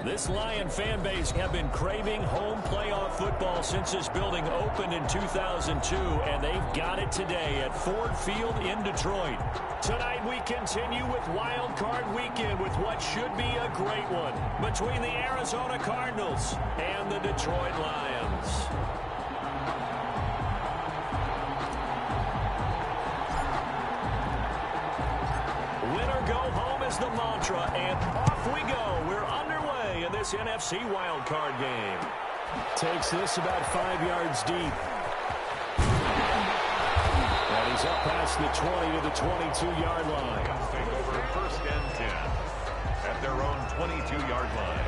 This Lion fan base have been craving home playoff football since this building opened in 2002, and they've got it today at Ford Field in Detroit. Tonight we continue with Wild Card Weekend with what should be a great one between the Arizona Cardinals and the Detroit Lions. Winner go home is the mantra, and off we go. We're underway in this NFC wildcard game. Takes this about 5 yards deep. And he's up past the 20 to the 22-yard line. Take over 1st and 10 at their own 22-yard line.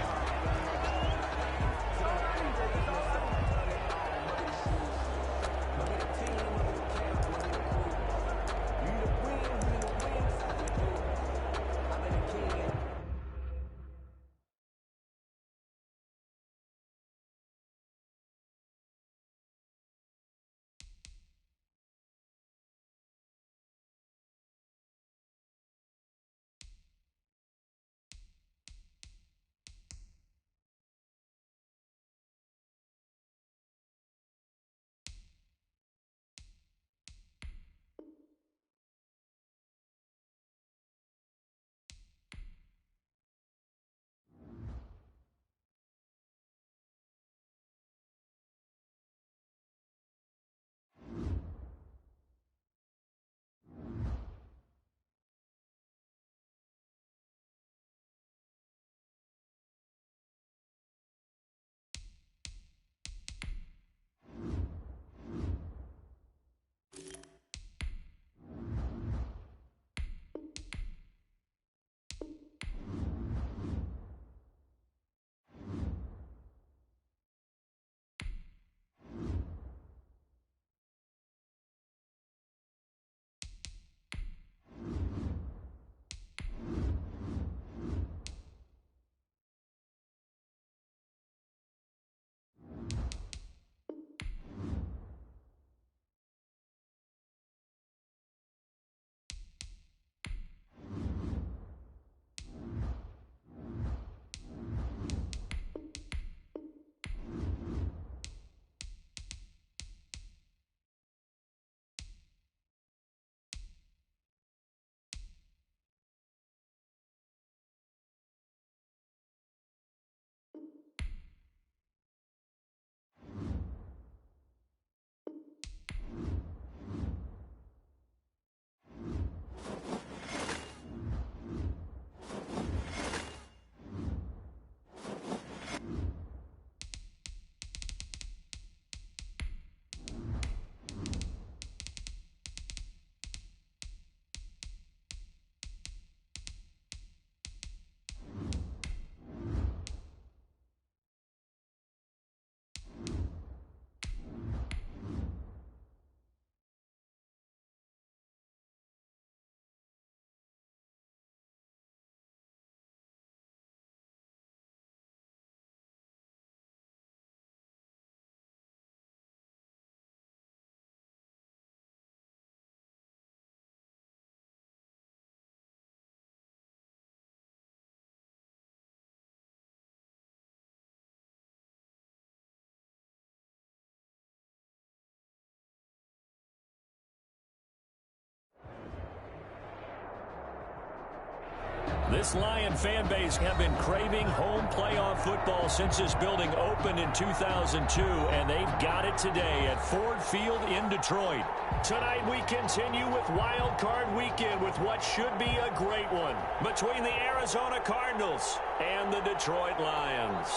This Lion fan base have been craving home playoff football since this building opened in 2002, and they've got it today at Ford Field in Detroit. Tonight we continue with Wild Card Weekend with what should be a great one between the Arizona Cardinals and the Detroit Lions.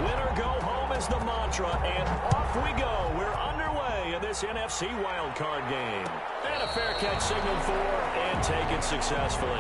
Winner go home is the mantra, and off we go. We're underway in this NFC wildcard game. And a fair catch signaled for and taken successfully.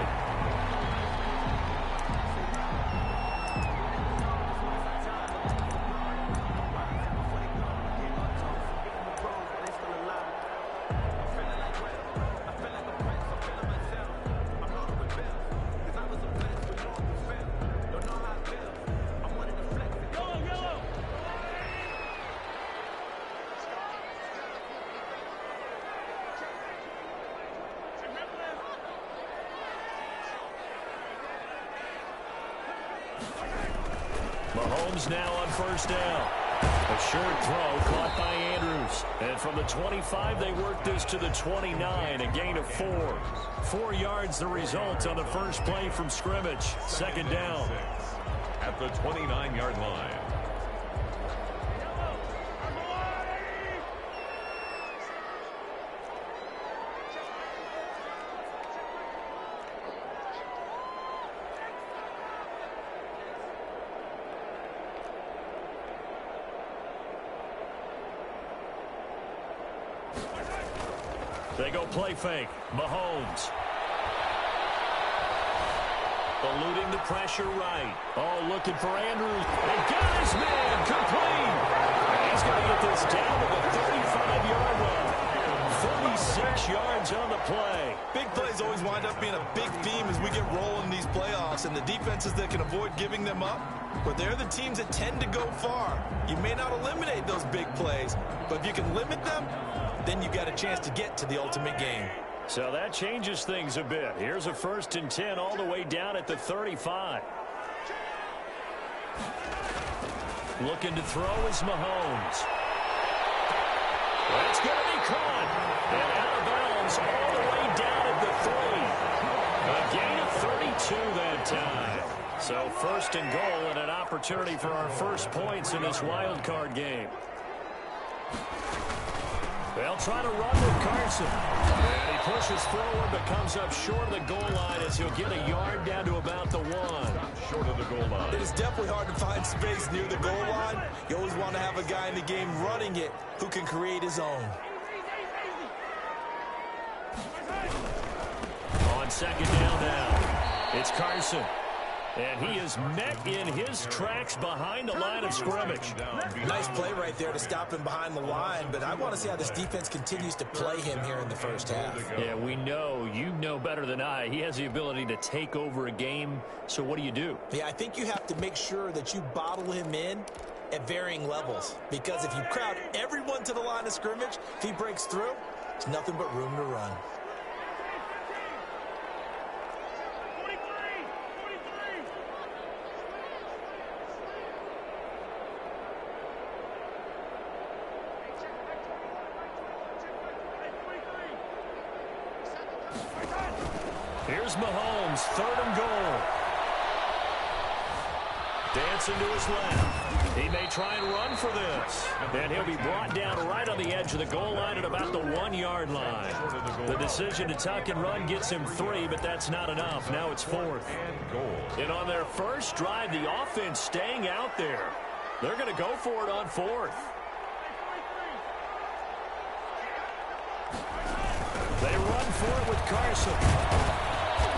Mahomes now on first down. A short throw caught by Andrews. And from the 25, they work this to the 29, a gain of 4. 4 yards the result on the first play from scrimmage. Second down. At the 29-yard line. They go play fake. Mahomes. Eluding the pressure right. Oh, looking for Andrews. They got his man. Complete. And he's going to get this down to the 35-yard line. 36 yards on the play. Big plays always wind up being a big theme as we get rolling in these playoffs, and the defenses that can avoid giving them up, but they're the teams that tend to go far. You may not eliminate those big plays, but if you can limit them, then you got a chance to get to the ultimate game. So that changes things a bit. Here's a 1st and 10 all the way down at the 35. Looking to throw is Mahomes. That's going to be caught. And out of bounds all the way down at the 3. A gain of 32 that time. So 1st and goal and an opportunity for our first points in this wild card game. They'll try to run with Carson. And he pushes forward but comes up short of the goal line as he'll get a yard down to about the 1. Short of the goal line. It is definitely hard to find space near the goal line. You always want to have a guy in the game running it who can create his own. On second down now, it's Carson. And he is met in his tracks behind the line of scrimmage. Nice play right there to stop him behind the line, but I want to see how this defense continues to play him here in the first half. Yeah, we know, you know better than I, he has the ability to take over a game. So what do? Yeah, I think you have to make sure that you bottle him in at varying levels, because if you crowd everyone to the line of scrimmage, if he breaks through, there's nothing but room to run. Here's Mahomes, 3rd and goal. Dancing to his left. He may try and run for this. And he'll be brought down right on the edge of the goal line at about the 1-yard line. The decision to tuck and run gets him 3, but that's not enough. Now it's 4th. And on their first drive, the offense staying out there. They're going to go for it on 4th. They run for it with Carson.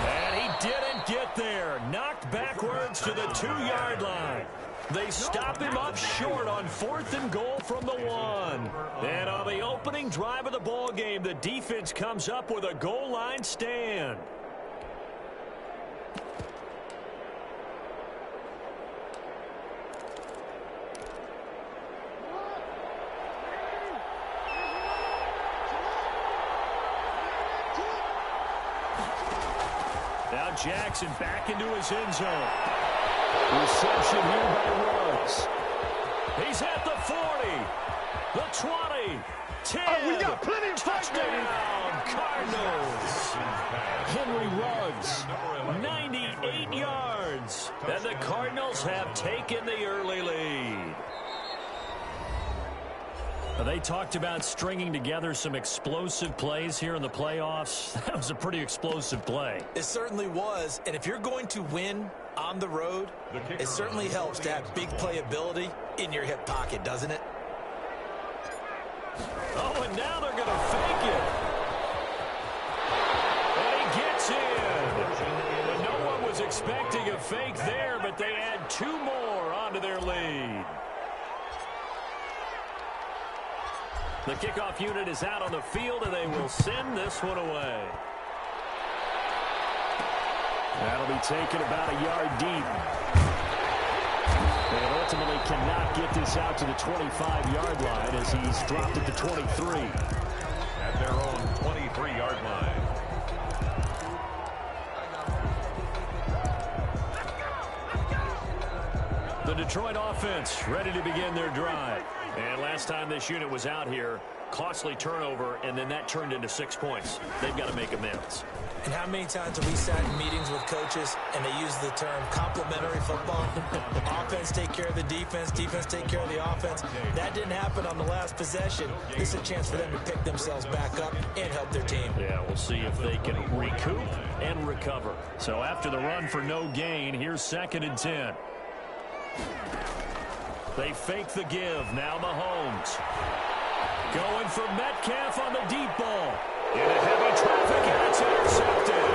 And he didn't get there. Knocked backwards to the 2-yard line. They stop him up short on 4th and goal from the 1. And on the opening drive of the ball game, the defense comes up with a goal line stand. Now Jackson back into his end zone. Reception here by Ruggs. He's at the 40, the 20, 10. We got plenty of touchdown, Cardinals. Henry Ruggs, 98 yards. And the Cardinals have taken the early lead. They talked about stringing together some explosive plays here in the playoffs. That was a pretty explosive play. It certainly was, and if you're going to win on the road, it certainly helps to have big playability in your hip pocket, doesn't it? Oh, and now they're going to fake it. And he gets in. And no one was expecting a fake there, but they add 2 more onto their lead. The kickoff unit is out on the field, and they will send this one away. That'll be taken about a yard deep. And ultimately cannot get this out to the 25-yard line as he's dropped at the 23. At their own 23-yard line. The Detroit offense ready to begin their drive. And last time this unit was out here, costly turnover, and then that turned into 6 points. They've got to make amends. And how many times have we sat in meetings with coaches and they use the term complementary football? Offense take care of the defense, defense take care of the offense. That didn't happen on the last possession. This is a chance for them to pick themselves back up and help their team. Yeah, we'll see if they can recoup and recover. So after the run for no gain, here's 2nd and 10. They fake the give. Now Mahomes. Going for Metcalf on the deep ball. Into heavy traffic, and it's intercepted.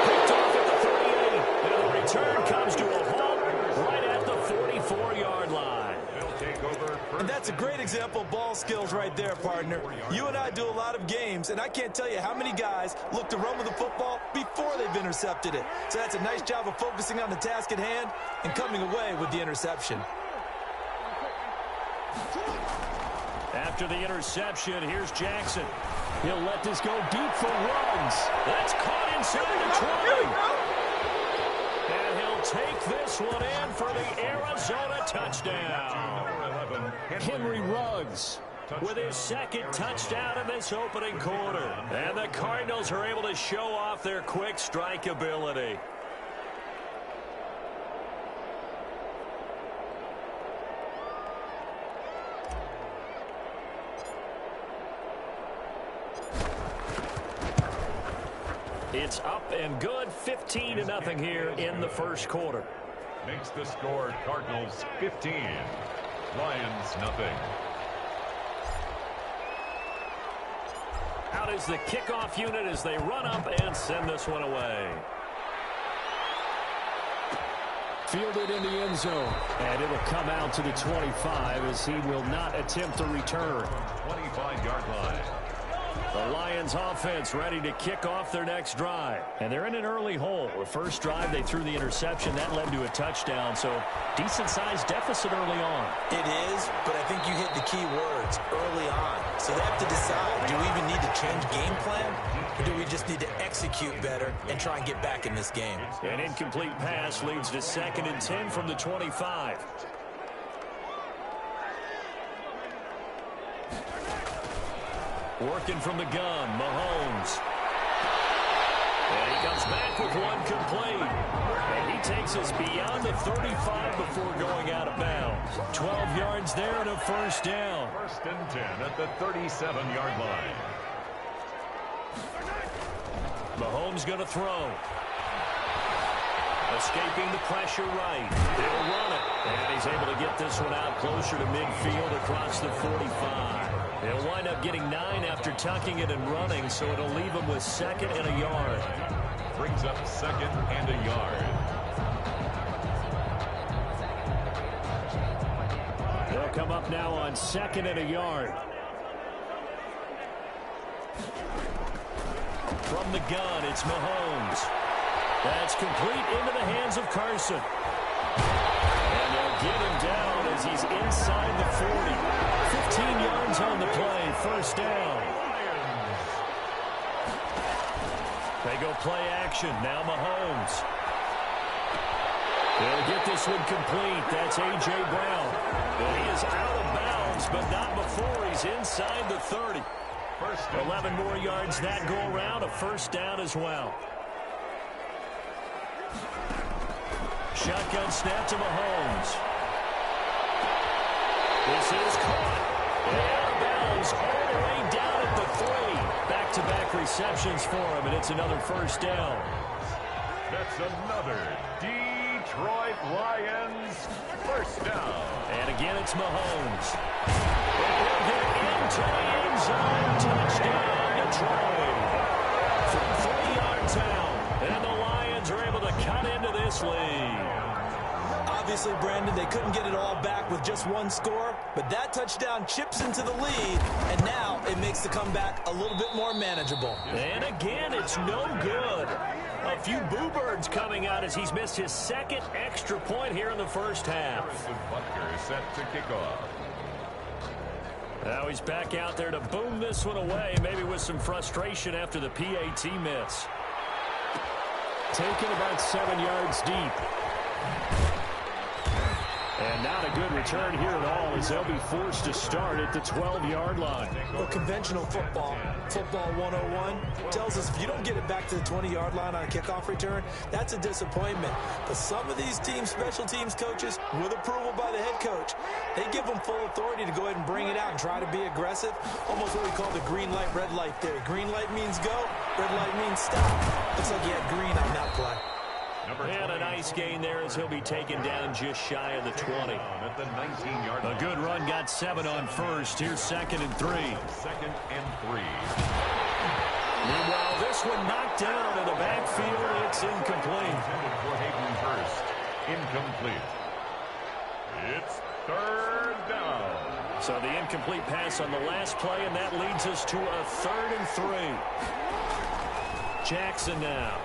Picked off at the 38, and the return comes to a halt right at the 44-yard line. And that's a great example of ball skills right there, partner. You and I do a lot of games, and I can't tell you how many guys look to run with the football before they've intercepted it. So that's a nice job of focusing on the task at hand and coming away with the interception. After the interception, here's Jackson. He'll let this go deep for Ruggs. That's caught inside the 20. And he'll take this one in for the Arizona touchdown. Henry Ruggs with his 2nd touchdown in this opening quarter. And the Cardinals are able to show off their quick strike ability. It's up and good, 15-0 here in the first quarter. Makes the score Cardinals 15, Lions nothing. Out is the kickoff unit as they run up and send this one away. Fielded in the end zone, and it'll come out to the 25 as he will not attempt to return. 25-yard line. The Lions offense ready to kick off their next drive. And they're in an early hole. The first drive, they threw the interception. That led to a touchdown. So decent-sized deficit early on. It is, but I think you hit the key words, early on. So they have to decide, do we even need to change game plan? Or do we just need to execute better and try and get back in this game? An incomplete pass leads to 2nd and 10 from the 25. Working from the gun, Mahomes. And he comes back with one complete. And he takes us beyond the 35 before going out of bounds. 12 yards there and a first down. 1st and 10 at the 37-yard line. Mahomes going to throw. Escaping the pressure right. They'll run it. And he's able to get this one out closer to midfield across the 45. He'll wind up getting 9 after tucking it and running, so it'll leave him with 2nd and a yard. Brings up 2nd and a yard. They'll come up now on 2nd and a yard. From the gun, it's Mahomes. That's complete into the hands of Carson. And they'll get him down as he's inside the 40. 15 yards on the play, first down. They go play action, now Mahomes. They'll get this one complete. That's A.J. Brown. Well, he is out of bounds, but not before he's inside the 30. 11 more yards that go around, a first down as well. Shotgun snap to Mahomes. This is caught. And out of bounds all the way down at the 3. Back-to-back receptions for him, and it's another first down. That's another Detroit Lions first down. And again, it's Mahomes. And he'll get into the end zone. Touchdown, Detroit. From 3 yards out. And the Lions are able to cut into this lead. Obviously, Brandon, they couldn't get it all back with just one score, but that touchdown chips into the lead, and now it makes the comeback a little bit more manageable. And again, it's no good. A few boo birds coming out as he's missed his 2nd extra point here in the first half. Butker is set to kick off. Now he's back out there to boom this one away, maybe with some frustration after the PAT miss. Taken about 7 yards deep. And not a good return here at all as they'll be forced to start at the 12-yard line. Well, conventional football 101, tells us if you don't get it back to the 20-yard line on a kickoff return, that's a disappointment. But some of these teams, special teams coaches, with approval by the head coach, they give them full authority to go ahead and bring it out and try to be aggressive. Almost what we call the green light, red light theory. Green light means go, red light means stop. Looks like he had green on that play. And a nice gain there as he'll be taken down just shy of the 20. At the 19-yard line. A good run, got 7 on first. Here's 2nd and 3. 2nd and 3. Meanwhile, this one knocked down in the backfield. It's incomplete. Intended for Hayden Hurst. Incomplete. It's 3rd down. So the incomplete pass on the last play, and that leads us to a 3rd and 3. Jackson now.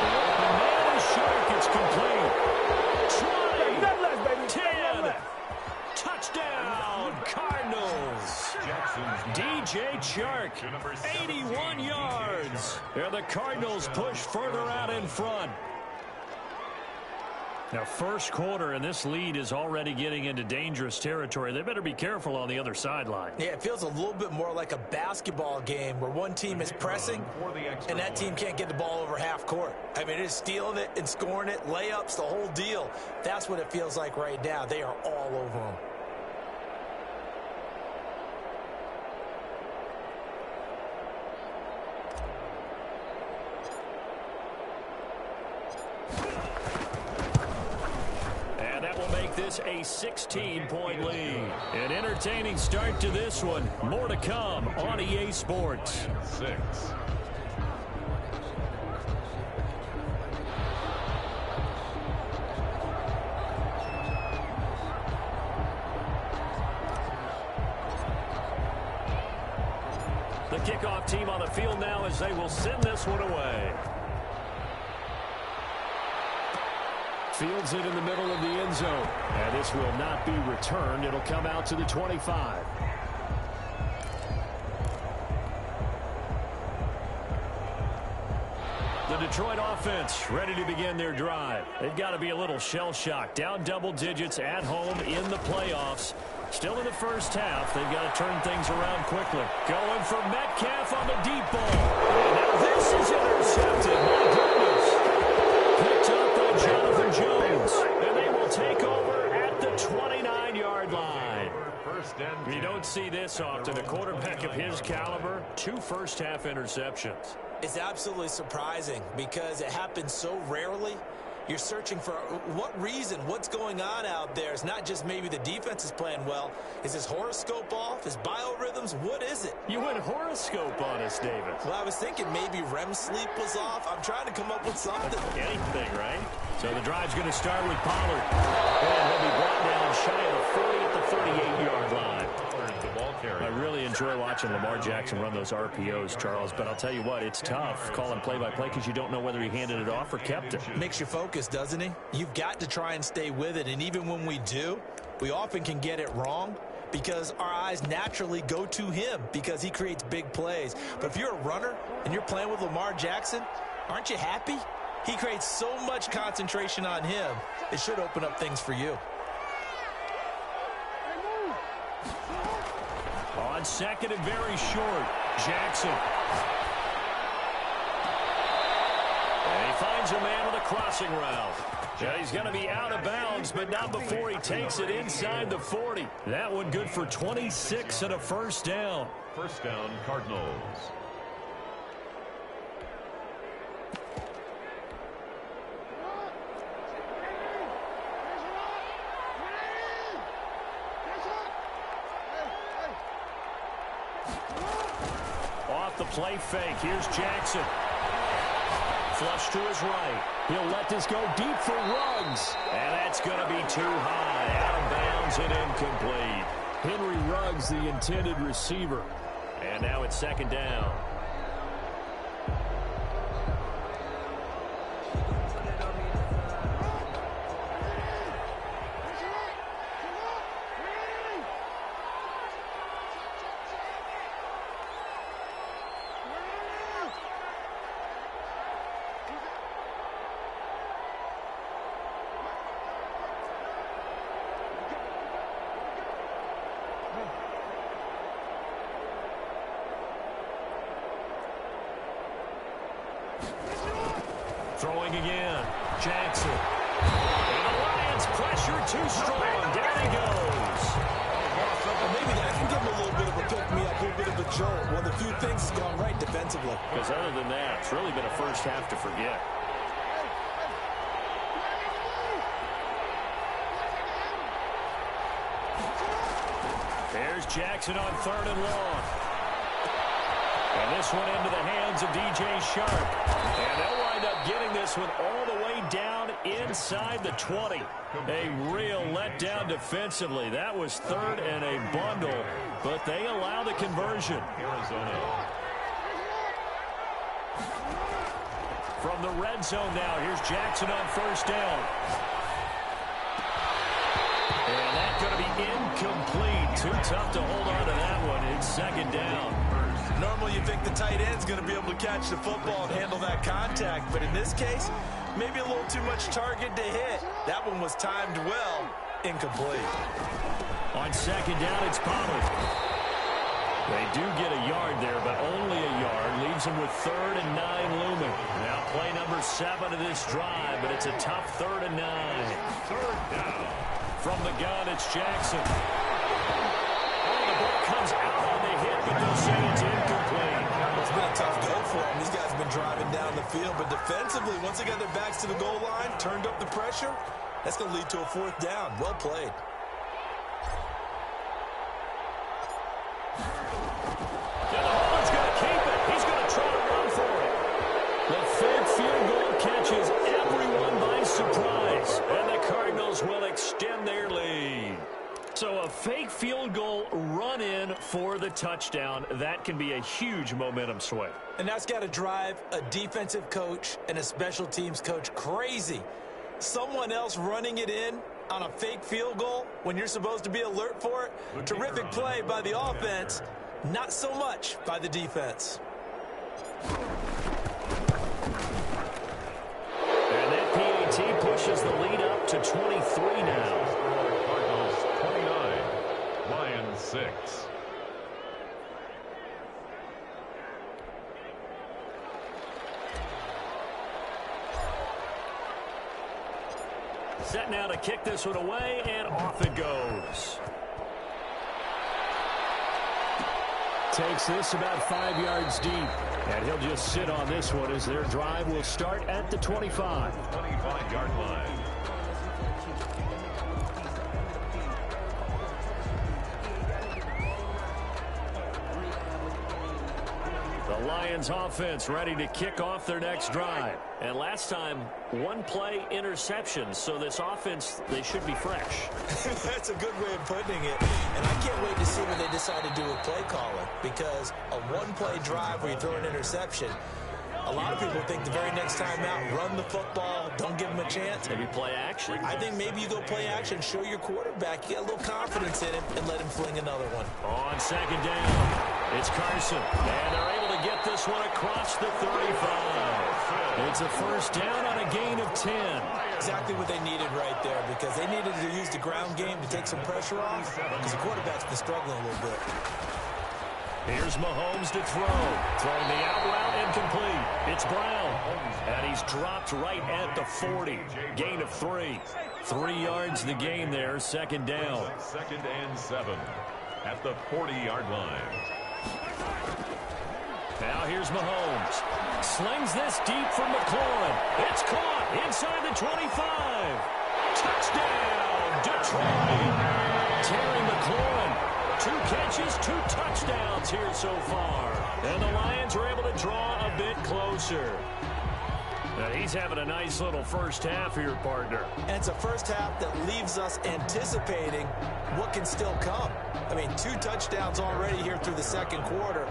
The man is short. It's complete. 20, 10, touchdown, Cardinals. DJ Chark, 81 yards. And the Cardinals push further out in front. Now, first quarter, and this lead is already getting into dangerous territory. They better be careful on the other sideline. Yeah, it feels a little bit more like a basketball game where one team is pressing and that team can't get the ball over half court. I mean, it is stealing it and scoring it, layups, the whole deal. That's what it feels like right now. They are all over them. This a 16-point lead. An entertaining start to this one. More to come on EA Sports. 6. The kickoff team on the field now as they will send this one away. Fields it in the middle of the end zone. And this will not be returned. It'll come out to the 25. The Detroit offense ready to begin their drive. They've got to be a little shell-shocked. Down double digits at home in the playoffs. Still in the first half. They've got to turn things around quickly. Going for Metcalf on the deep ball. And now this is intercepted. My goodness. Picked up by Jonathan Jones. And they will take over at the 29-yard line. You don't see this often. A quarterback of his caliber, 2 first-half interceptions. It's absolutely surprising because it happens so rarely. You're searching for what reason, what's going on out there. It's not just maybe the defense is playing well. Is his horoscope off? His biorhythms? What is it? You went horoscope on us, David. Well, I was thinking maybe REM sleep was off. I'm trying to come up with something. Anything, right? So the drive's going to start with Pollard. And he'll be brought down shy of the 40 at the 38-yard line. I really enjoy watching Lamar Jackson run those RPOs, Charles, but I'll tell you what, it's tough calling play-by-play because you don't know whether he handed it off or kept it. Makes you focus, doesn't he? You've got to try and stay with it, and even when we do, we often can get it wrong because our eyes naturally go to him because he creates big plays. But if you're a runner and you're playing with Lamar Jackson, aren't you happy? He creates so much concentration on him, it should open up things for you. On second and very short, Jackson. And he finds a man on the crossing route. Yeah, he's going to be out of bounds, but not before he takes it inside the 40. That one good for 26 and a first down. First down, Cardinals. Off the play fake, here's Jackson. Flush to his right. He'll let this go deep for Ruggs. And that's going to be too high. Out of bounds and incomplete. Henry Ruggs, the intended receiver. And now it's second down. throwing again. Jackson. And the Lions pressure too strong. Down he goes. Well, maybe that can give him a little bit of a pick-me-up, a little bit of a jolt. One of the few things has gone right defensively. Because other than that, it's really been a first half to forget. There's Jackson on 3rd and long. And this one into the hands of DJ Shark. And they'll wind up getting this one all the way down inside the 20. A real letdown defensively. That was 3rd and a bundle, but they allow the conversion. Arizona. From the red zone now, here's Jackson on 1st down. And that's going to be incomplete. Too tough to hold on to that one. It's 2nd down. Normally you think the tight end's going to be able to catch the football and handle that contact, but in this case, maybe a little too much target to hit. That one was timed well. Incomplete. On 2nd down, it's Pollard. They do get a yard there, but only a yard. Leaves them with 3rd and 9 looming. Now play number 7 of this drive, but it's a tough 3rd and 9. 3rd down. From the gun, it's Jackson. Oh, the ball comes out on the hit, but they'll say it's incomplete. It's been a tough go for them. These guys have been driving down the field, but defensively, once they got their backs to the goal line, turned up the pressure, that's going to lead to a 4th down. Well played. And the Horn's going to keep it. He's going to try to run for it. The fake field goal catches everyone by surprise, and the Cardinals will extend their lead. So a fake field goal run in for the touchdown. That can be a huge momentum swing. And that's got to drive a defensive coach and a special teams coach crazy. Someone else running it in on a fake field goal when you're supposed to be alert for it. Terrific play by the offense, not so much by the defense. And that PAT pushes the lead up to 23 now. Cardinals 29, Lions 6. Set now to kick this one away, and off it goes. Takes this about 5 yards deep, and he'll just sit on this one as their drive will start at the 25. 25-yard line. The Lions offense ready to kick off their next drive. And last time, 1-play interception. So this offense, they should be fresh. That's a good way of putting it. And I can't wait to see what they decide to do with play calling. Because a 1-play drive where you throw an interception, a lot of people think the very next time out, run the football, don't give them a chance. Maybe play action. I think maybe you go play action, show your quarterback, you got a little confidence in him, and let him fling another one. On 2nd down, it's Carson. And they're able to get this one across the 35. It's a 1st down on a gain of 10. Exactly what they needed right there, because they needed to use the ground game to take some pressure off, because the quarterback's been struggling a little bit. Here's Mahomes to throw. Throwing the out route incomplete. It's Brown. And he's dropped right at the 40. Gain of 3. 3 yards the gain there. 2nd down. 2nd and 7 at the 40-yard line. Now here's Mahomes. Slings this deep from McLaurin. It's caught inside the 25. Touchdown, Detroit. Terry McLaurin. 2 catches, 2 touchdowns here so far. And the Lions are able to draw a bit closer. And he's having a nice little first half here, partner. And it's a first half that leaves us anticipating what can still come. I mean, 2 touchdowns already here through the 2nd quarter.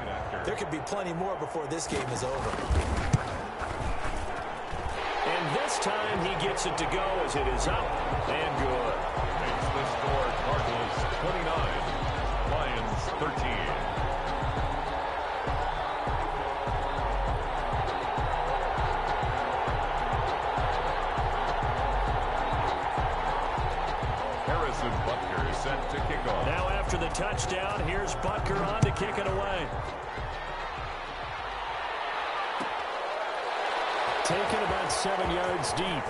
There could be plenty more before this game is over. And this time he gets it to go as it is up and good. Makes the score Cardinals 29, Lions 13. Set to kick off. Now after the touchdown, here's Butker on to kick it away. taken about 7 yards deep.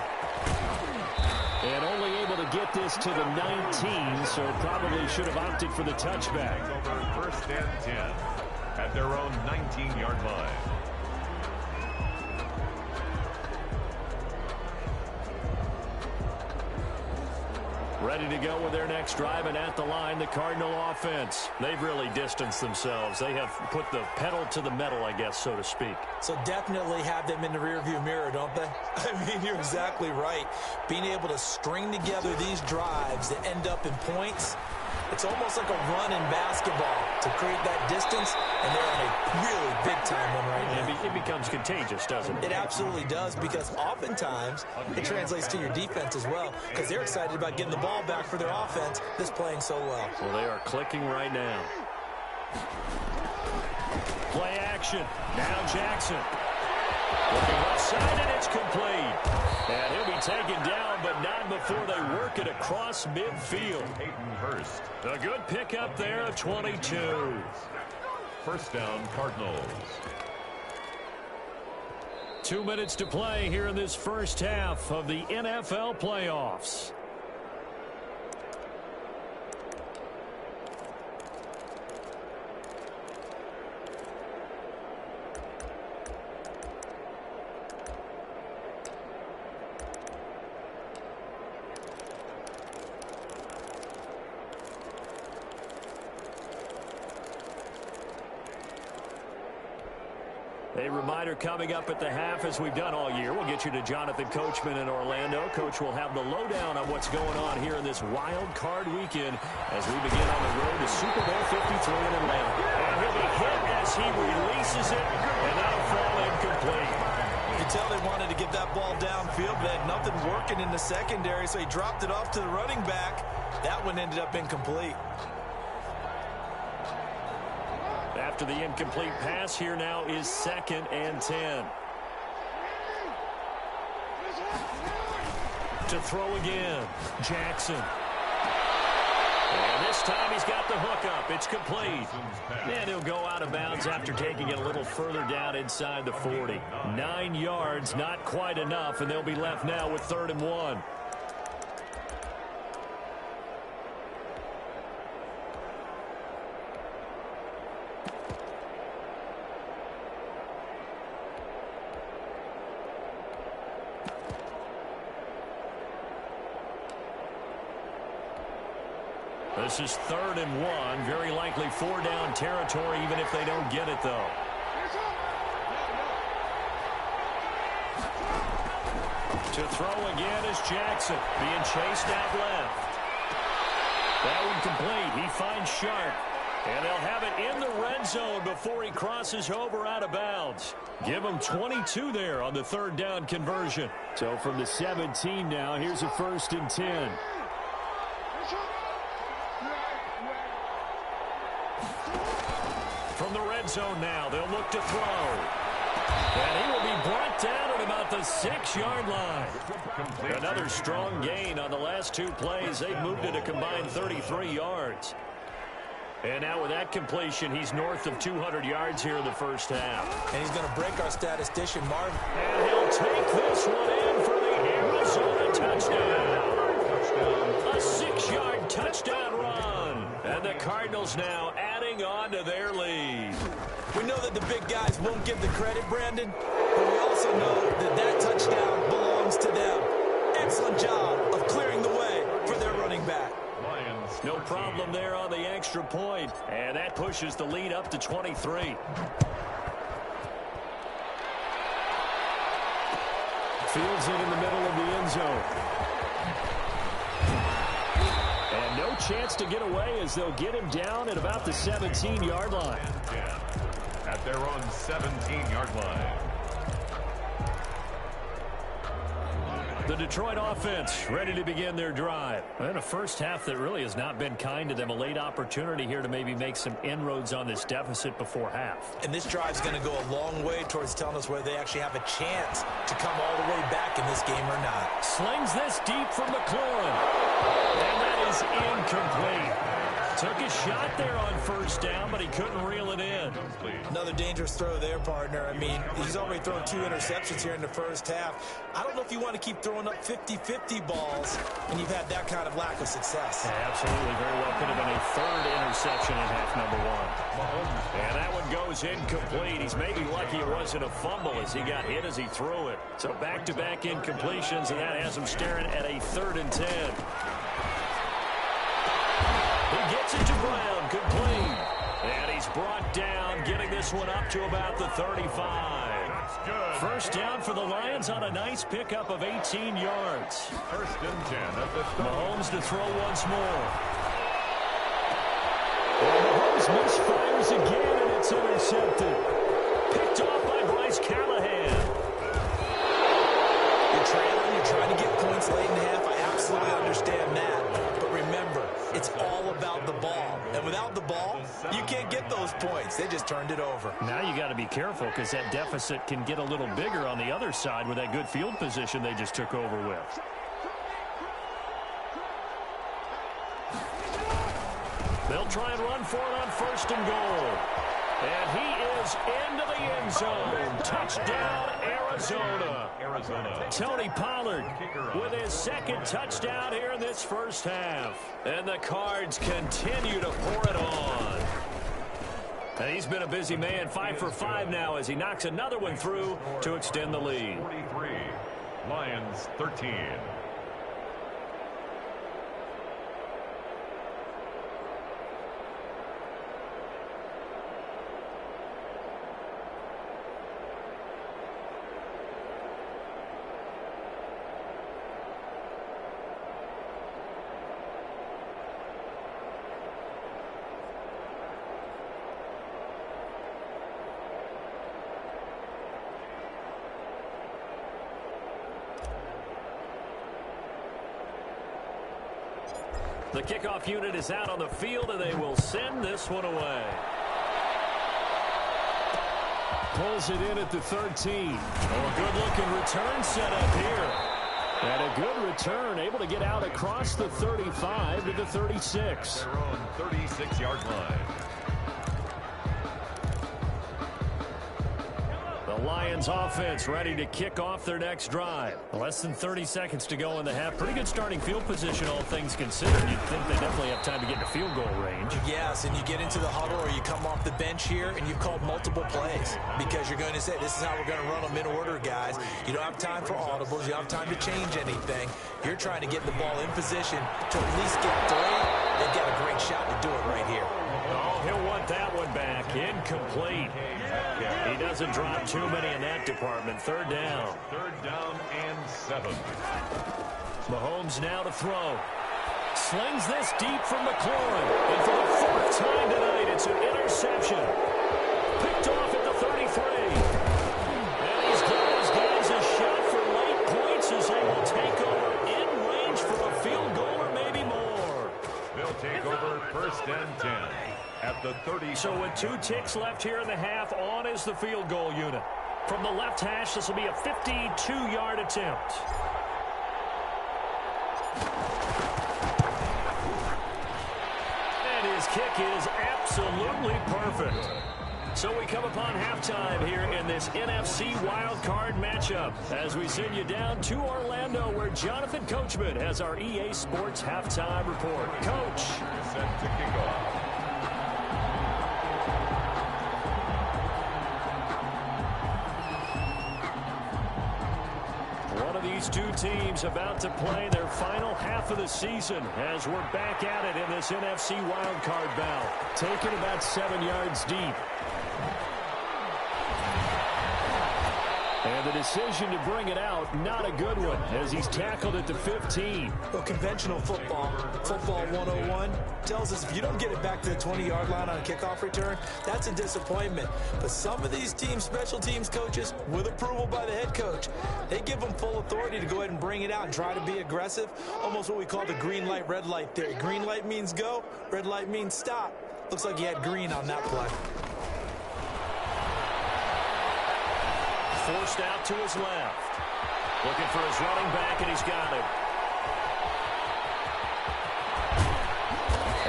And only able to get this to the 19, so probably should have opted for the touchback. Over 1st and 10 at their own 19-yard line. Ready to go with their next drive, and at the line, the Cardinal offense. They've really distanced themselves. They have put the pedal to the metal, I guess, so to speak. So definitely have them in the rearview mirror, don't they? I mean, you're exactly right. Being able to string together these drives that end up in points, it's almost like a run in basketball to create that distance, and they're on a really big-time one right now. It becomes contagious, doesn't it? It absolutely does, because oftentimes it translates to your defense as well, because they're excited about getting the ball back for their offense that's playing so well. Well, they are clicking right now. Play action. Now Jackson. Looking left side, and it's complete. And he'll be taken down, but not before they work it across midfield. Hayden Hurst. A good pickup there of 22. 1st down, Cardinals. 2 minutes to play here in this first half of the NFL playoffs. A reminder coming up at the half, as we've done all year. We'll get you to Jonathan Coachman in Orlando. Coach will have the lowdown on what's going on here in this wild card weekend as we begin on the road to Super Bowl 53 in Atlanta. And he'll be hit as he releases it, and that'll fall incomplete. You can tell they wanted to get that ball downfield, but they had nothing working in the secondary, so he dropped it off to the running back. That one ended up incomplete. After the incomplete pass, here now is 2nd and 10. To throw again, Jackson. And this time he's got the hook up. It's complete. And he'll go out of bounds after taking it a little further down inside the 40. 9 yards, not quite enough, and they'll be left now with 3rd and 1. This is 3rd and 1. Very likely 4-down territory, even if they don't get it, though. To throw again is Jackson, being chased out left. That one complete. He finds Sharp. And they'll have it in the red zone before he crosses over out of bounds. Give him 22 there on the 3rd down conversion. So from the 17 now, here's a 1st and 10. From the red zone now, they'll look to throw. And he will be brought down at about the 6-yard line. Another strong gain on the last 2 plays. They've moved it a combined 33 yards. And now with that completion, he's north of 200 yards here in the first half. And he's going to break our statistician, Marv. And he'll take this one in for the Arizona touchdown. A 6-yard touchdown run. And the Cardinals now adding on to their lead. We know that the big guys won't give the credit, Brandon, but we also know that that touchdown belongs to them. Excellent job of clearing the way for their running back. No problem there on the extra point. And that pushes the lead up to 23. Fields it in the middle of the end zone. And no chance to get away as they'll get him down at about the 17-yard line. At their own 17-yard line. The Detroit offense ready to begin their drive. And a first half that really has not been kind to them. A late opportunity here to maybe make some inroads on this deficit before half. And this drive's going to go a long way towards telling us whether they actually have a chance to come all the way back in this game or not. Slings this deep from McLaurin. And that is incomplete. Took a shot there on first down, but he couldn't reel it in. Another dangerous throw there, partner. I mean, he's already thrown 2 interceptions here in the first half. I don't know if you want to keep throwing up 50-50 balls when you've had that kind of lack of success. Yeah, absolutely. Very well could have been a 3rd interception in half number 1. And that one goes incomplete. He's maybe lucky it wasn't a fumble as he got hit as he threw it. So back-to-back incompletions, and that has him staring at a 3rd and 10. He gets it to Brown, complete. And he's brought down, getting this one up to about the 35. First down for the Lions on a nice pickup of 18 yards. 1st and 10 at the 30. Mahomes to throw once more. And Mahomes misfires again, and it's intercepted. Picked off by Bryce Callahan. You're trailing, you're trying to get points late in the half. I absolutely understand that. But remember, it's all about the ball. And without the ball, you can't get those points. They just turned it over. Now you got to be careful because that deficit can get a little bigger on the other side with that good field position they just took over with. They'll try and run for it on 1st and goal. And he is into the end zone. Touchdown, Arizona. Tony Pollard with his 2nd touchdown here in this first half. And the Cards continue to pour it on. And he's been a busy man, 5 for 5 now as he knocks another one through to extend the lead. 43, Lions 13. The kickoff unit is out on the field, and they will send this one away. Pulls it in at the 13. Oh, good-looking return set up here. And a good return, able to get out across the 35 to the 36. Their own 36-yard line. The Lions offense ready to kick off their next drive. Less than 30 seconds to go in the half. Pretty good starting field position, all things considered. You'd think they definitely have time to get to field goal range. Yes, and you get into the huddle or you come off the bench here and you've called multiple plays because you're going to say, this is how we're going to run them in order, guys. You don't have time for audibles. You don't have time to change anything. You're trying to get the ball in position to at least get 3. They've got a great shot to do it right here. Oh, he'll want that one back. Incomplete. He doesn't drop too many in that department. 3rd down. 3rd down and 7. Mahomes now to throw. Slings this deep from McLaurin. And for the 4th time tonight, it's an interception. Picked off at the 33. And he's got his guys a shot for late points as they will take over in range for a field goal or maybe more. They'll take over 1st and 10 at the 30. So with 2 ticks left here in the half, on is the field goal unit. From the left hash, this will be a 52-yard attempt. And his kick is absolutely perfect. So we come upon halftime here in this NFC wildcard matchup as we send you down to Orlando where Jonathan Coachman has our EA Sports halftime report. Coach. Set to kick off. These 2 teams about to play their final half of the season as we're back at it in this NFC wildcard bout. Taken about 7 yards deep. And the decision to bring it out, not a good one, as he's tackled at the 15. Well, conventional football 101, tells us if you don't get it back to the 20-yard line on a kickoff return, that's a disappointment. But some of these teams, special teams coaches, with approval by the head coach, they give them full authority to go ahead and bring it out and try to be aggressive, almost what we call the green light, red light theory. Green light means go, red light means stop. Looks like he had green on that play. Forced out to his left. Looking for his running back, and he's got him.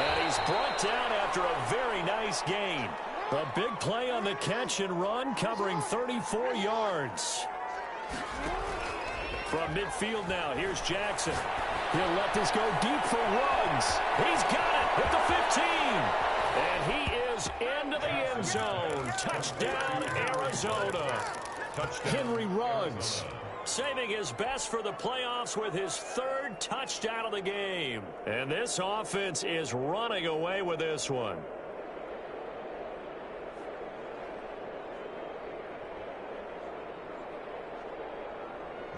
And is brought down after a very nice gain. A big play on the catch and run, covering 34 yards. From midfield now, here's Jackson. He'll let this go deep for Ruggs. He's got it at the 15. And he is into the end zone. Touchdown, Arizona. Henry Ruggs saving his best for the playoffs with his third touchdown of the game. And this offense is running away with this one.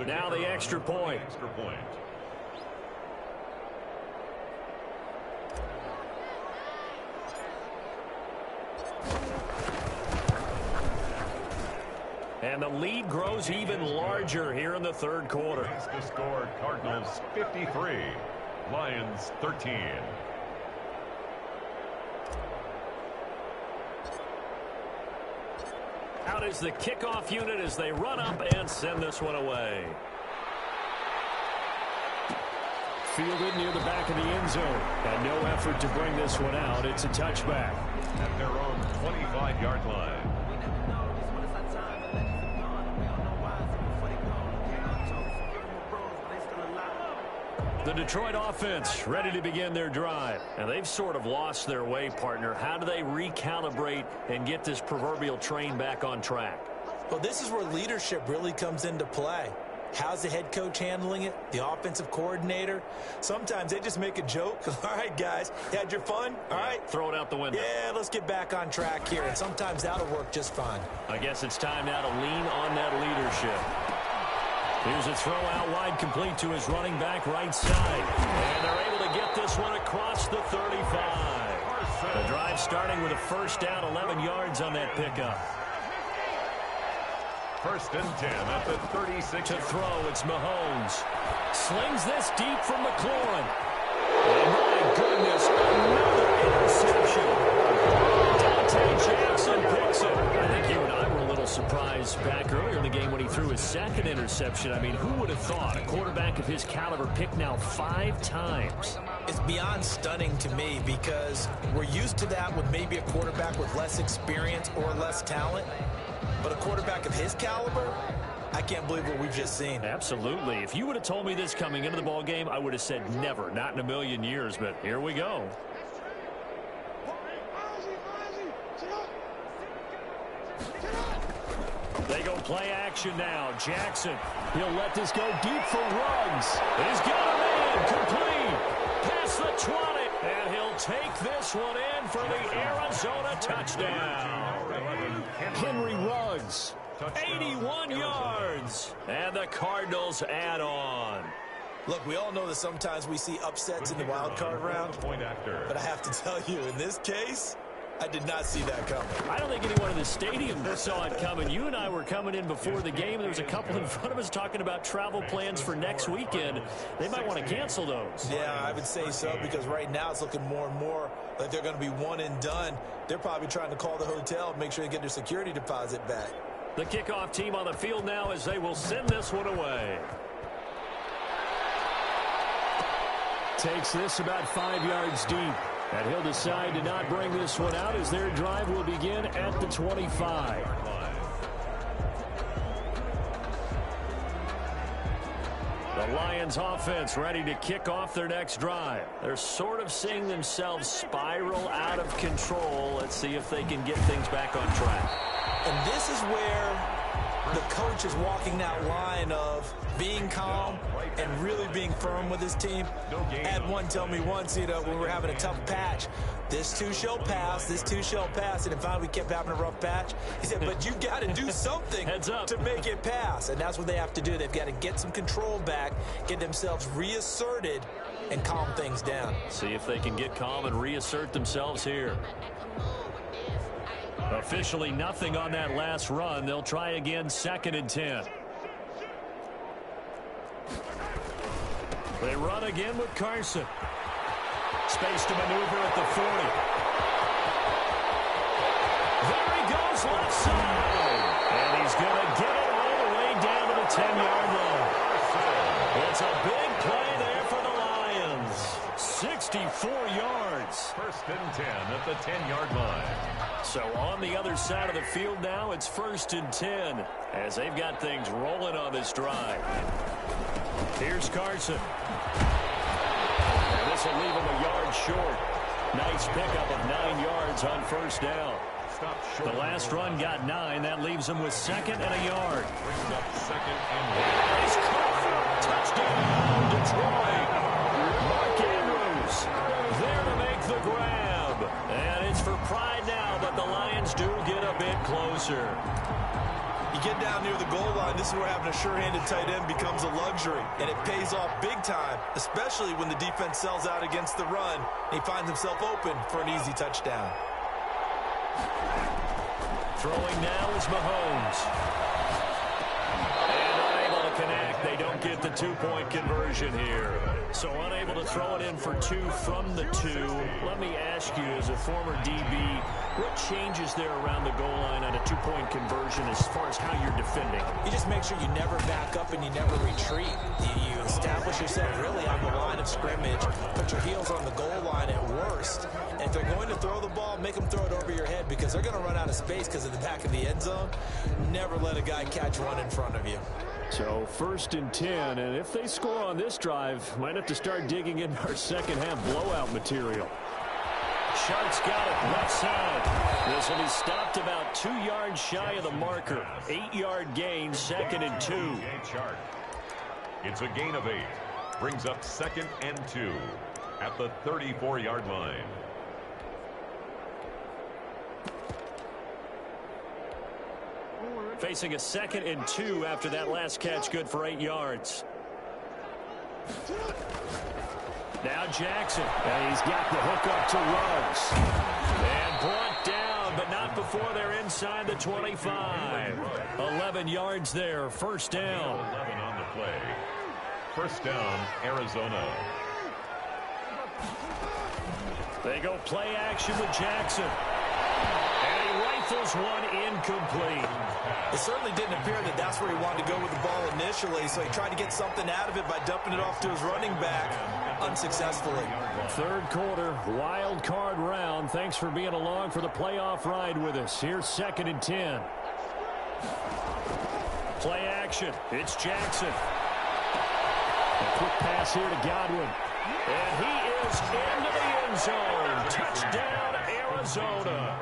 Now the extra point. And the lead grows even larger here in the third quarter. The score, Cardinals 53, Lions 13. Out is the kickoff unit as they run up and send this one away. Fielded near the back of the end zone. And no effort to bring this one out. It's a touchback. At their own 25-yard line. The Detroit offense ready to begin their drive. And they've sort of lost their way, partner. How do they recalibrate and get this proverbial train back on track? Well, this is where leadership really comes into play. How's the head coach handling it? The offensive coordinator? Sometimes they just make a joke. All right, guys, you had your fun? All right. Throw it out the window. Yeah, let's get back on track here. And sometimes that'll work just fine. I guess it's time now to lean on that leadership. Here's a throw out wide, complete to his running back right side. And they're able to get this one across the 35. The drive starting with a first down, 11 yards on that pickup. First and 10 at the 36. To throw, it's Mahomes. Slings this deep from McLaurin. Oh, my goodness, another interception. Dante Jackson picks it. I think you and I were a little surprised back earlier in the game when he threw his second interception. I mean, who would have thought a quarterback of his caliber picked now 5 times? It's beyond stunning to me because we're used to that with maybe a quarterback with less experience or less talent. But a quarterback of his caliber, I can't believe what we've just seen. Absolutely. If you would have told me this coming into the ball game, I would have said never, not in a million years. But here we go. They go play action now. Jackson, he'll let this go deep for Ruggs. He's got a man complete. Past the 20. And he'll take this one in for the Arizona touchdown. Henry Ruggs, 81 yards. And the Cardinals add on. Look, we all know that sometimes we see upsets in the wild card round. But I have to tell you, in this case, I did not see that coming. I don't think anyone in the stadium saw it coming. You and I were coming in before the game. There was a couple in front of us talking about travel plans for next weekend. They might want to cancel those. Yeah, I would say so, because right now it's looking more and more like they're going to be one and done. They're probably trying to call the hotel and make sure they get their security deposit back. The kickoff team on the field now as they will send this one away. Takes this about 5 yards deep. And he'll decide to not bring this one out as their drive will begin at the 25. The Lions offense ready to kick off their next drive. They're sort of seeing themselves spiral out of control. Let's see if they can get things back on track. And this is where the coach is walking that line of being calm and really being firm with his team. I had one tell me once, when we were having a tough patch, this too shall pass, this too shall pass, and finally we kept having a rough patch. He said, but you've got to do something to make it pass, and that's what they have to do. They've got to get some control back, get themselves reasserted, and calm things down. See if they can get calm and reassert themselves here. Officially nothing on that last run. They'll try again, 2nd and 10. They run again with Carson. Space to maneuver at the 40. There he goes, left side. And he's going to get it all the way down to the 10-yard line. It's a big play there for the Lions. 6 64 yards. First and 10 at the 10-yard line. So on the other side of the field now, it's 1st and 10 as they've got things rolling on this drive. Here's Carson. And this will leave him a yard short. Nice pickup of 9 yards on 1st down. The last run got 9. That leaves him with 2nd and a yard. Brings up 2nd and 1. He's caught. Touchdown, Detroit. Mark Andrews there to make the grab. And it's for pride now, but the Lions do get a bit closer. You get down near the goal line, this is where having a sure-handed tight end becomes a luxury, and it pays off big time, especially when the defense sells out against the run, and he finds himself open for an easy touchdown. Throwing now is Mahomes. And unable to connect. They don't get the two-point conversion here. So unable to throw it in for 2 from the 2. Let me ask you, as a former DB, what changes there around the goal line on a two-point conversion as far as how you're defending? You just make sure you never back up and you never retreat. You establish yourself really on the line of scrimmage, put your heels on the goal line at worst. And if they're going to throw the ball, make them throw it over your head because they're going to run out of space because of the back of the end zone. Never let a guy catch one in front of you. So 1st and 10, and if they score on this drive, might have to start digging into our second half blowout material. Sharp's got it left side. This will be stopped about 2 yards shy of the marker. 8-yard gain, 2nd and 2. It's a gain of 8. Brings up 2nd and 2 at the 34-yard line. Facing a 2nd and 2 after that last catch, good for 8 yards. Now Jackson, and he's got the hook up to Ruggs. And brought down, but not before they're inside the 25. 11 yards there, 1st down. 11 on the play. 1st down, Arizona. They go play action with Jackson. And he rifles one incomplete. It certainly didn't appear that that's where he wanted to go with the ball initially, so he tried to get something out of it by dumping it off to his running back unsuccessfully. 3rd quarter, wild card round. Thanks for being along for the playoff ride with us. Here's 2nd and 10. Play action. It's Jackson. A quick pass here to Godwin. And he is into the end zone. Touchdown, Arizona.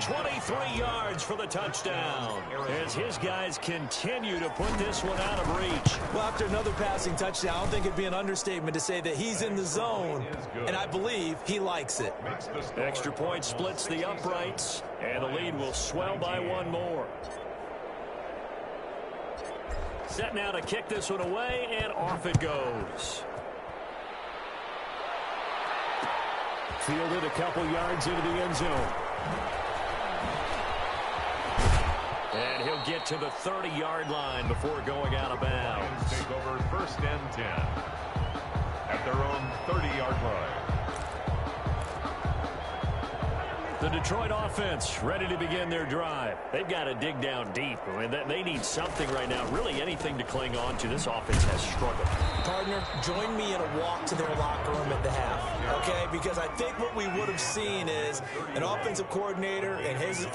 23 yards for the touchdown as his guys continue to put this one out of reach. Well, after another passing touchdown, I don't think it'd be an understatement to say that he's in the zone, and I believe he likes it. Extra point splits the uprights, and the lead will swell by 1 more. Set now to kick this one away, and off it goes. Fielded a couple yards into the end zone. And he'll get to the 30-yard line before going out of bounds. Take over 1st and 10 at their own 30-yard line. The Detroit offense ready to begin their drive. They've got to dig down deep. I mean, they need something right now, really anything to cling on to. This offense has struggled. Partner, join me in a walk to their locker room at the half, okay? Because I think what we would have seen is an offensive coordinator and his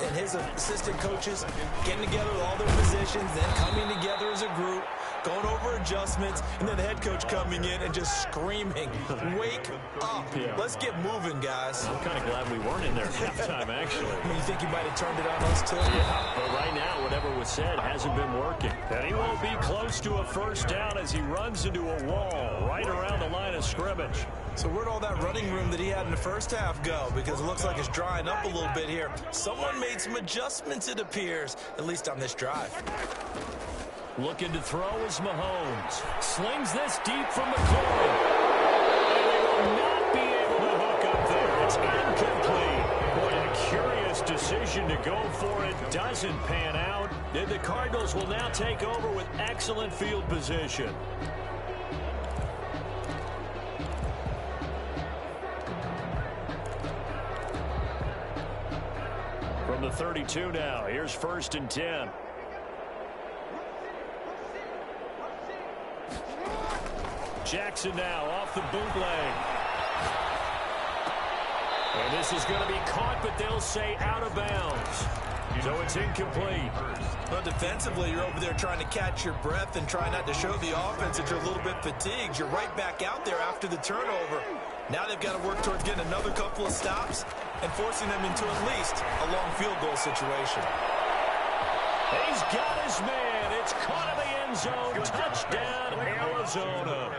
assistant coaches getting together with all their positions, then coming together as a group, going over adjustments, and then the head coach coming in and just screaming, wake up. Yeah. Let's get moving, guys. I'm kind of glad we weren't in there at halftime, actually. You think you might have turned it on us, too? Yeah, but right now, whatever was said hasn't been working. And he won't be close to a 1st down as he runs into a wall right around the line of scrimmage. So where'd all that running room that he had in the first half go? Because it looks like it's drying up a little bit here. Someone made some adjustments, it appears, at least on this drive. Looking to throw is Mahomes. Slings this deep from McCoy. And they will not be able to hook up there. It's incomplete. What a curious decision to go for it. Doesn't pan out. And the Cardinals will now take over with excellent field position. From the 32 now, here's 1st and 10. Jackson now off the bootleg. And this is going to be caught, but they'll say out of bounds. So it's incomplete. Well, defensively, you're over there trying to catch your breath and try not to show the offense that you're a little bit fatigued. You're right back out there after the turnover. Now they've got to work towards getting another couple of stops and forcing them into at least a long field goal situation. He's got his man. It's caught in the end zone. Touchdown, Arizona.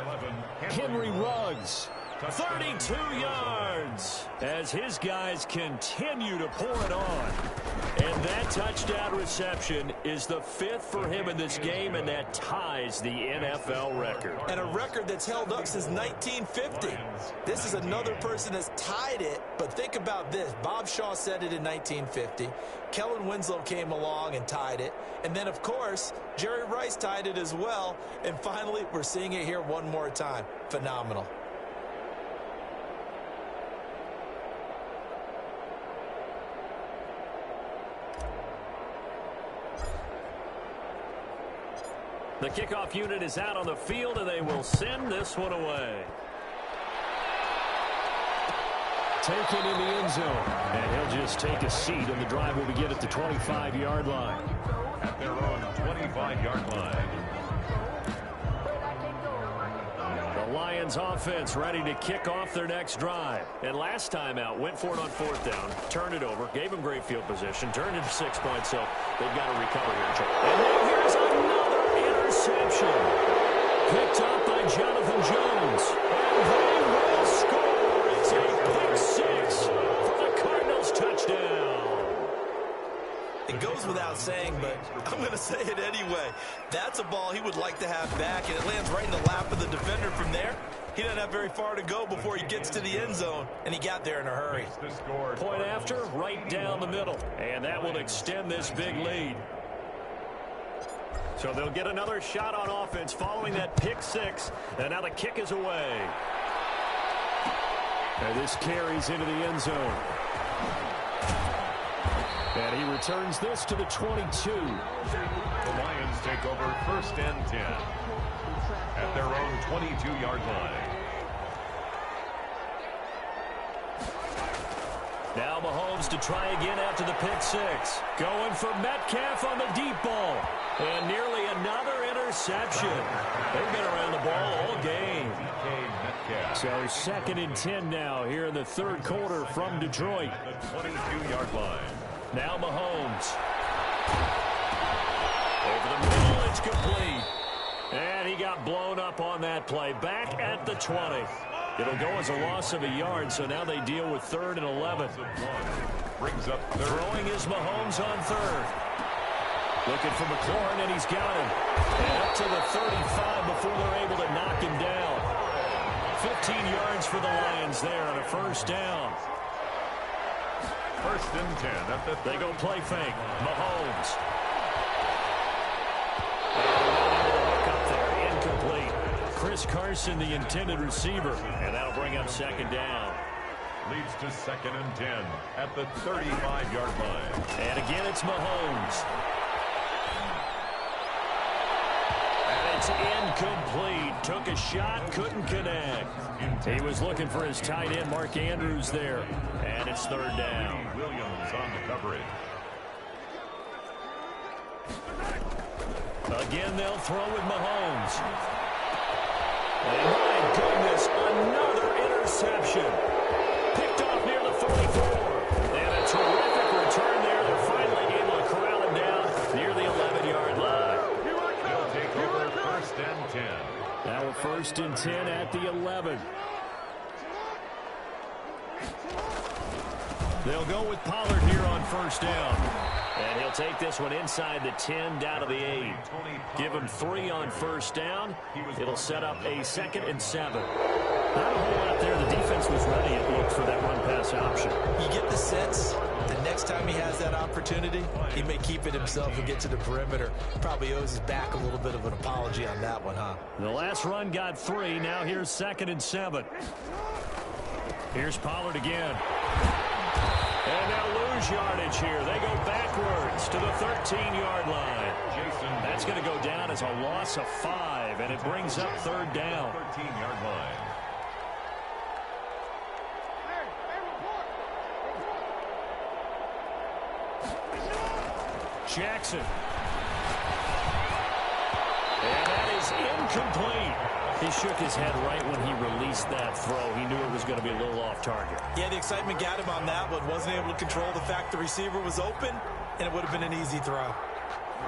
Henry Ruggs, 32 yards as his guys continue to pour it on. And that touchdown reception is the 5th for him in this game, and that ties the NFL record. And a record that's held up since 1950. This is another person that's tied it, but think about this. Bob Shaw said it in 1950. Kellen Winslow came along and tied it. And then, of course, Jerry Rice tied it as well. And finally, we're seeing it here one more time. Phenomenal. The kickoff unit is out on the field, and they will send this one away. Taken in the end zone. And he'll just take a seat, and the drive will begin at the 25-yard line. At their own 25-yard line. The Lions offense ready to kick off their next drive. And last time out, went for it on 4th down, turned it over, gave them great field position, turned it 6 points, so they've got to recover here. And then here's another interception. Picked up by Jonathan Jones. And they will score. It's a pick 6 for the Cardinals touchdown. It goes without saying, but I'm going to say it anyway. That's a ball he would like to have back, and it lands right in the lap of the defender from there. He doesn't have very far to go before he gets to the end zone, and he got there in a hurry. Point after, right down the middle, and that will extend this big lead. So they'll get another shot on offense following that pick 6, and now the kick is away. And this carries into the end zone. And he returns this to the 22. The Lions take over 1st and 10 at their own 22-yard line. Now Mahomes to try again after the pick 6. Going for Metcalf on the deep ball. And nearly another interception. They've been around the ball all game. So 2nd and 10 now here in the 3rd quarter from Detroit. The 22-yard line. Now Mahomes. Over the middle, it's complete. And he got blown up on that play. Back at the 20. It'll go as a loss of a yard, so now they deal with 3rd and 11. Brings up 3rd. Throwing is Mahomes on 3rd. Looking for McLaurin, and he's got him. And up to the 35 before they're able to knock him down. 15 yards for the Lions there on a 1st down. 1st and 10 at the 30. They go play fake. Mahomes. Up there, incomplete. Chris Carson, the intended receiver, and that'll bring up 2nd down. Leads to 2nd and 10 at the 35-yard line. And again, it's Mahomes. And it's incomplete. Took a shot, couldn't connect. He was looking for his tight end, Mark Andrews, there. And it's 3rd down. Williams on the coverage. Again, they'll throw with Mahomes. And my goodness, another interception. Picked off near the 44. And a terrific return there. They're finally able to corral him down near the 11-yard line. They'll take over 1st and 10. Now a 1st and 10 at the 11. They'll go with Pollard here on 1st down. And he'll take this one inside the 10 down to the 8. Give him 3 on 1st down. It'll set up a 2nd and 7. Not a whole lot there. The defense was ready, it looked, for that run-pass option. You get the sense that next time he has that opportunity, he may keep it himself and get to the perimeter. Probably owes his back a little bit of an apology on that one, huh? The last run got 3. Now here's 2nd and 7. Here's Pollard again. And they'll lose yardage here. They go backwards to the 13-yard line. That's going to go down as a loss of 5, and it brings up 3rd down. 13-yard line. Jackson. And that is incomplete. He shook his head right when he released that throw. He knew it was going to be a little off target. Yeah, the excitement got him on that one. Wasn't able to control the fact the receiver was open, and it would have been an easy throw.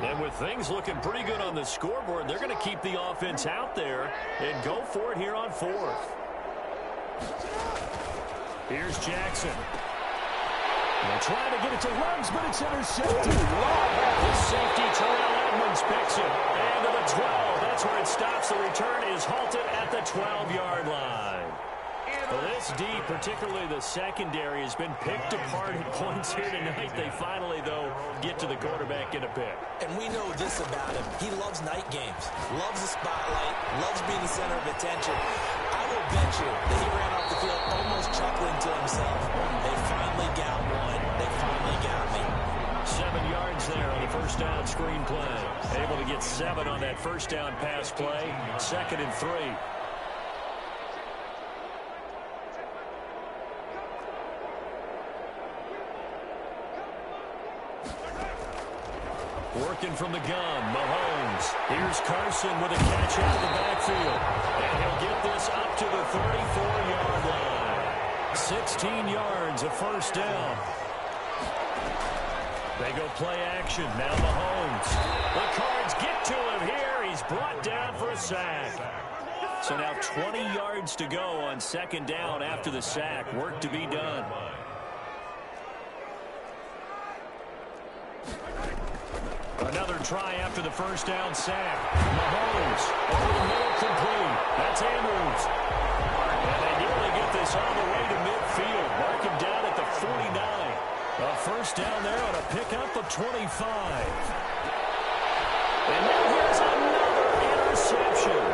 And with things looking pretty good on the scoreboard, they're going to keep the offense out there and go for it here on fourth. Here's Jackson. They're trying to get it to Ruggs, but it's intercepted. The safety, Terrell Edmonds, picks it. And to the 12. That's where it stops. The return is halted at the 12-yard line. Well, this D, particularly the secondary, has been picked apart at points here tonight. They finally, though, get to the quarterback in a pick. And we know this about him. He loves night games, loves the spotlight, loves being the center of attention. I will bet you that he ran off the field almost chuckling to himself. They finally got one. They finally got me. 7 yards there on the first down screen play. Able to get 7 on that first down pass play. 2nd and 3. Working from the gun, Mahomes. Here's Carson with a catch out of the backfield. And he'll get this up to the 34-yard line. 16 yards, a first down. They go play action. Now Mahomes. The Cards get to him here. He's brought down for a sack. So now 20 yards to go on 2nd down after the sack. Work to be done. Another try after the first down sack. Mahomes over the middle, complete. That's Andrews. And they nearly get this all the way to midfield. Mark him down at the 49. A first down there on a pickup of 25. And now here's another interception.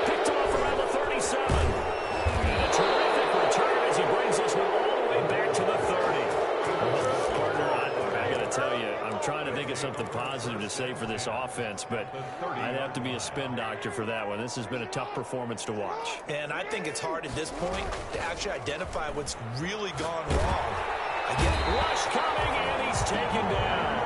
Picked off around the 37. And a terrific return as he brings this one all the way back to the 30. Partner, I got to tell you, I'm trying to think of something positive to say for this offense, but I'd have to be a spin doctor for that one. This has been a tough performance to watch. And I think it's hard at this point to actually identify what's really gone wrong. Again, rush coming, and he's taken down.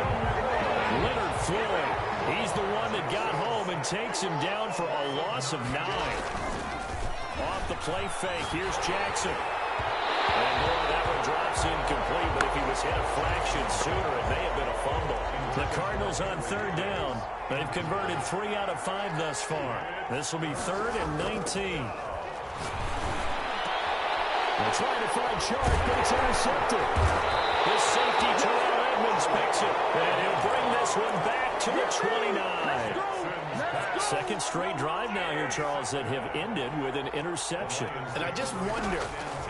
Leonard Floyd, he's the one that got home and takes him down for a loss of 9. Off the play fake, here's Jackson. And boy, that one drops incomplete, but if he was hit a fraction sooner, it may have been a fumble. The Cardinals on 3rd down. They've converted 3 out of 5 thus far. This will be 3rd and 19. They're trying to find Chark, but it's intercepted. This safety, Terrell Edmonds, picks it. And he'll bring this one back to the 29. 2nd straight drive now here, Charles, that have ended with an interception. And I just wonder,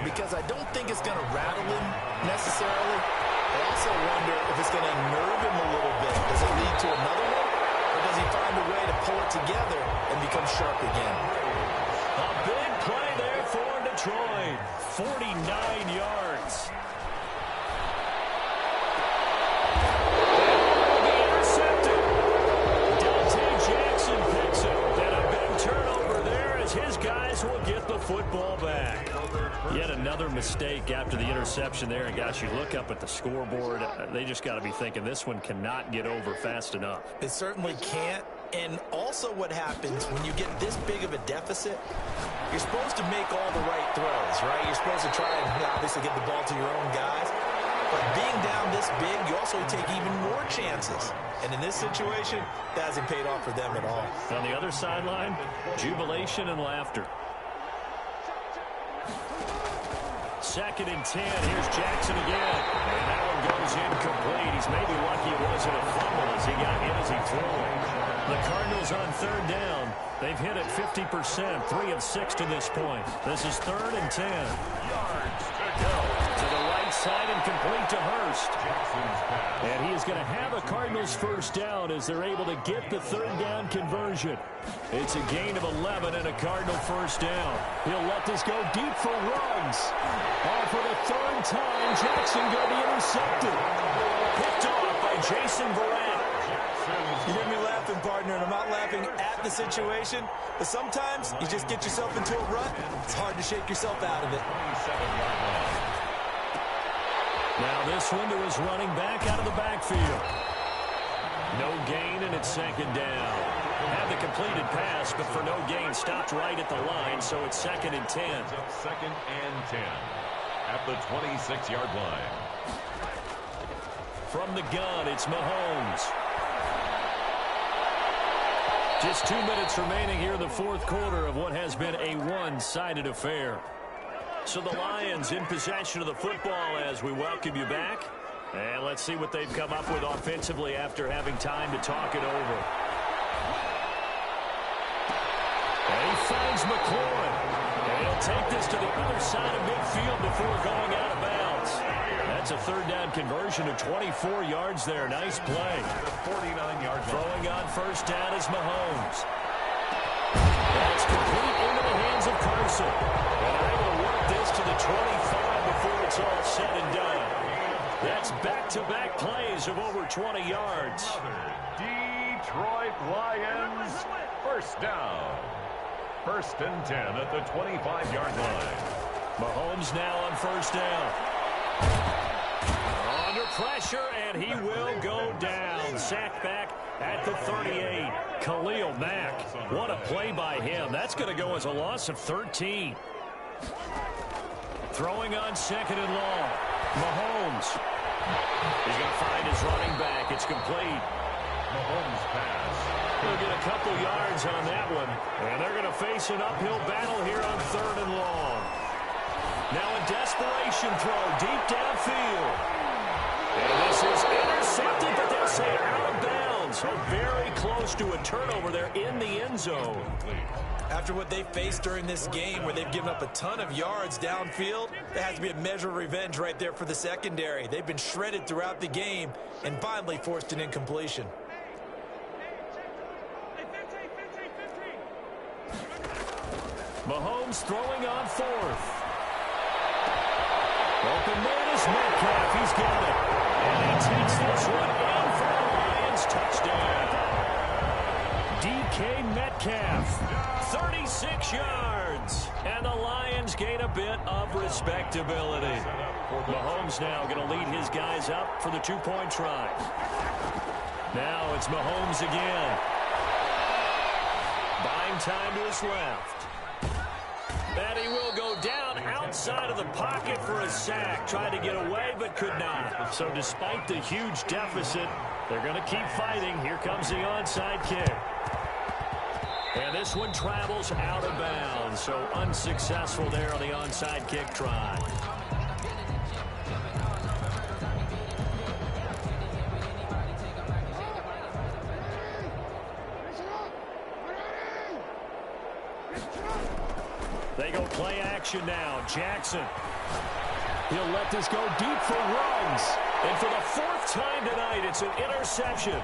because I don't think it's going to rattle him necessarily. I also wonder if it's going to unnerve him a little bit. Does it lead to another one? Or does he find a way to pull it together and become sharp again? A big play there for Detroit. 49 yards. His guys will get the football back. Yet another mistake after the interception there. And gosh, you look up at the scoreboard, they just got to be thinking this one cannot get over fast enough. It certainly can't. And also what happens when you get this big of a deficit, you're supposed to make all the right throws, right? You're supposed to try and obviously get the ball to your own guys. But being down this big, you also take even more chances. And in this situation, that hasn't paid off for them at all. On the other sideline, jubilation and laughter. 2nd and 10. Here's Jackson again. And that one goes incomplete. He's maybe lucky it wasn't a fumble as he got hit as he threw it. The Cardinals on 3rd down. They've hit it 50%, 3 of 6 to this point. This is 3rd and 10. Yards to go. To the right side and complete to Hurst. And he is going to have a Cardinals first down as they're able to get the 3rd down conversion. It's a gain of 11 and a Cardinal first down. He'll let this go deep for Ruggs. For the 3rd time, Jackson going to be intercepted. Picked off by Jason Verrett. You hear me laughing, partner, and I'm not laughing at the situation, but sometimes you just get yourself into a rut. It's hard to shake yourself out of it. Now this one to his running back out of the backfield. No gain, and it's second down. Had the completed pass, but for no gain, stopped right at the line, so it's 2nd and 10. Second and 10 at the 26-yard line. From the gun, it's Mahomes. Just 2 minutes remaining here in the fourth quarter of what has been a one-sided affair. So the Lions in possession of the football as we welcome you back. And let's see what they've come up with offensively after having time to talk it over. And he finds McLaurin. And he'll take this to the other side of midfield before going out of bounds. That's a third down conversion of 24 yards there. Nice play. 49-yard line. Throwing on first down is Mahomes. That's complete into the hands of Carson. And they're able to work this to the 25 before it's all said and done. That's back-to-back plays of over 20 yards. Detroit Lions first down. 1st and 10 at the 25-yard line. Mahomes now on first down. Under pressure, and he will go down. Sacked back at the 38. Khalil Mack. What a play by him. That's going to go as a loss of 13. Throwing on 2nd and long. Mahomes. He's going to find his running back. It's complete. Mahomes pass. He'll get a couple yards on that one. And they're going to face an uphill battle here on 3rd and long. Now a desperation throw deep downfield. And this is intercepted, but they'll say out of bounds. So very close to a turnover there in the end zone. After what they faced during this game where they've given up a ton of yards downfield, there has to be a measure of revenge right there for the secondary. They've been shredded throughout the game and finally forced an incompletion. Mahomes throwing on 4th. Open man is Metcalf. He's got it. And he takes this one in for the Lions. Touchdown. DK Metcalf. 36 yards. And the Lions gain a bit of respectability. Mahomes now going to lead his guys up for the 2-point try. Now it's Mahomes again. Buying time to his left. And he will go down outside of the pocket for a sack. Tried to get away, but could not. So despite the huge deficit, they're going to keep fighting. Here comes the onside kick. And this one travels out of bounds. So unsuccessful there on the onside kick try. They go play action now. Jackson. He'll let this go deep for Ruggs. And for the 4th time tonight, it's an interception.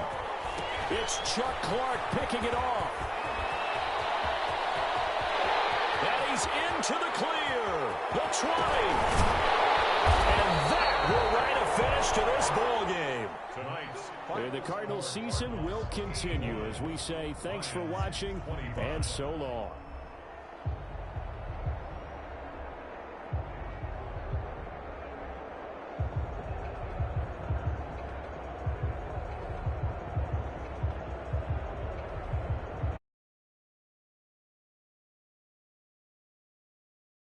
It's Chuck Clark picking it off. And he's into the clear. The 20. And that will write a finish to this ball game. And the Cardinals season will continue as we say thanks for watching and so long.